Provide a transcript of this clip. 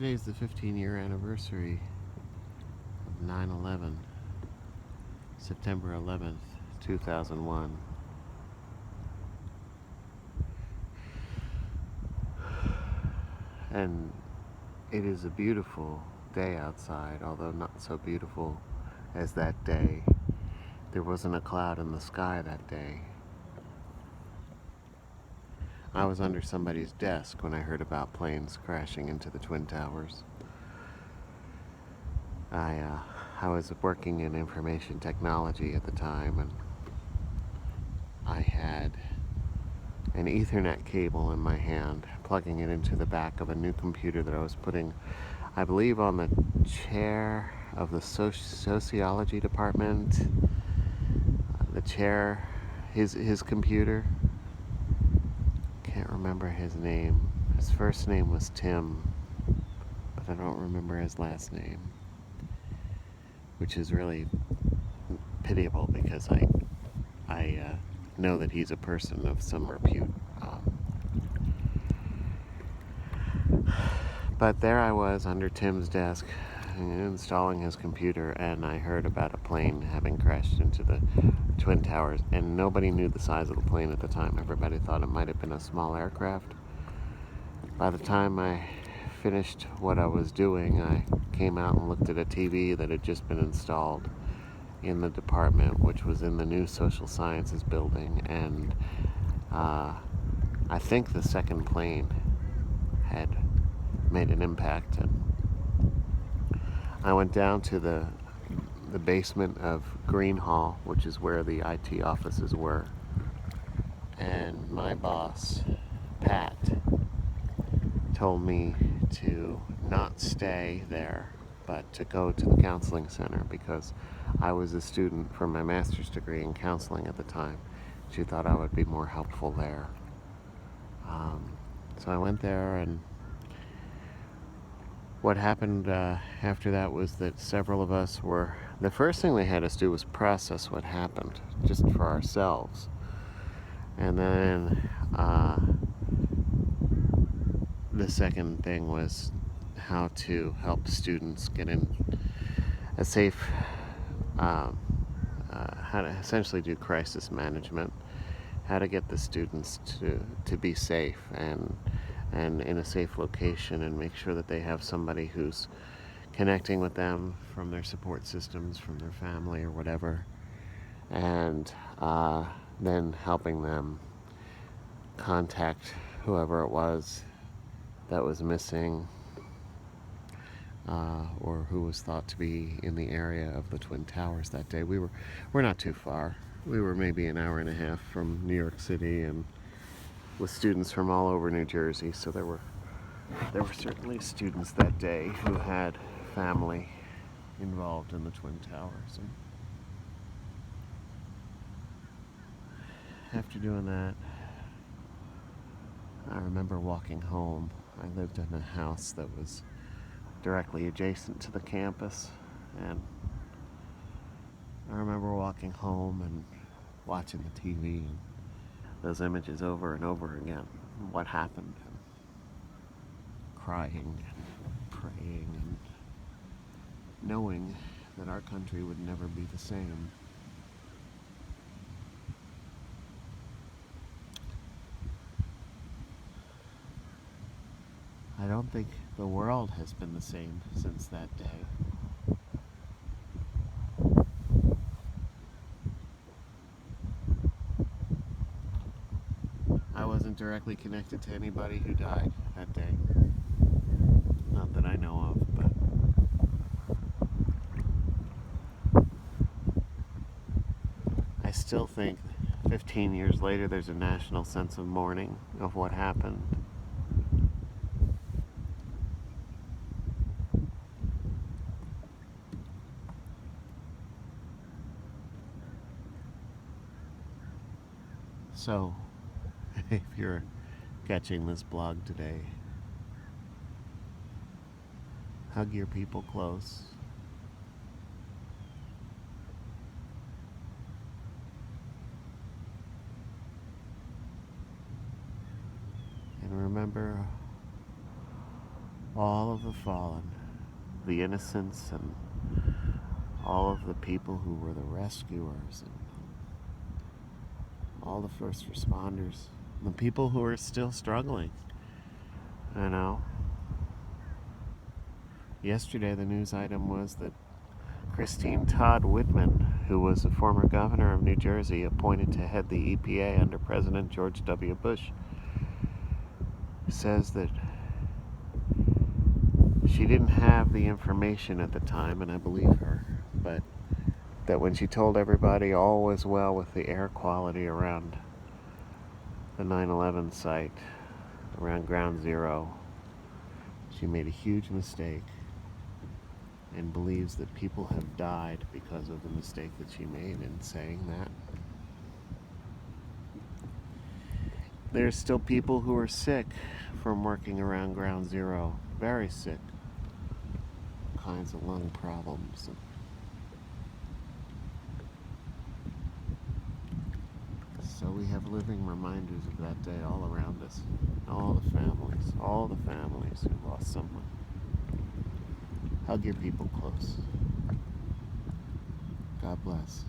Today's the 15-year anniversary of 9/11, September 11th, 2001. And it is a beautiful day outside, although not so beautiful as that day. There wasn't a cloud in the sky that day. I was under somebody's desk when I heard about planes crashing into the Twin Towers. I was working in information technology at the time, and I had an Ethernet cable in my hand, plugging it into the back of a new computer that I was putting, I believe, on the chair of the sociology department. The chair, his computer. Can't remember his name. His first name was Tim, but I don't remember his last name, which is really pitiable because I know that he's a person of some repute. But there I was under Tim's desk, installing his computer, and I heard about a plane having crashed into the Twin Towers, and nobody knew the size of the plane at the time. Everybody thought it might have been a small aircraft. By the time I finished what I was doing, I came out and looked at a TV that had just been installed in the department, which was in the new social sciences building, and I think the second plane had made an impact. And I went down to the basement of Green Hall, which is where the IT offices were, and my boss, Pat, told me to not stay there, but to go to the counseling center because I was a student for my master's degree in counseling at the time. She thought I would be more helpful there. So I went there, and what happened after that was that several of us were... The first thing they had us do was process what happened, just for ourselves. And then the second thing was how to help students get in a safe... how to essentially do crisis management, how to get the students to be safe and in a safe location, and make sure that they have somebody who's connecting with them from their support systems, from their family or whatever, and then helping them contact whoever it was that was missing, or who was thought to be in the area of the Twin Towers that day. We're not too far. We were maybe an hour and a half from New York City, and with students from all over New Jersey, so there were certainly students that day who had family involved in the Twin Towers. And after doing that, I remember walking home. I lived in a house that was directly adjacent to the campus, and I remember walking home and watching the TV and those images over and over again. What happened, and crying and praying and knowing that our country would never be the same. I don't think the world has been the same since that day. I wasn't directly connected to anybody who died that day. Not that I know of, but I still think 15 years later there's a national sense of mourning of what happened. So, if you're catching this blog today, hug your people close. And remember all of the fallen, the innocents, and all of the people who were the rescuers, and all the first responders, the people who are still struggling. You know, yesterday the news item was that Christine Todd Whitman, who was a former governor of New Jersey, appointed to head the EPA under President George W. Bush, says that she didn't have the information at the time, and I believe her, but that when she told everybody all was well with the air quality around the 9/11 site, around Ground Zero, she made a huge mistake and believes that people have died because of the mistake that she made in saying that. There's still people who are sick from working around Ground Zero, very sick, all kinds of lung problems. So we have living reminders of that day all around us. All the families who lost someone. Hug your people close. God bless.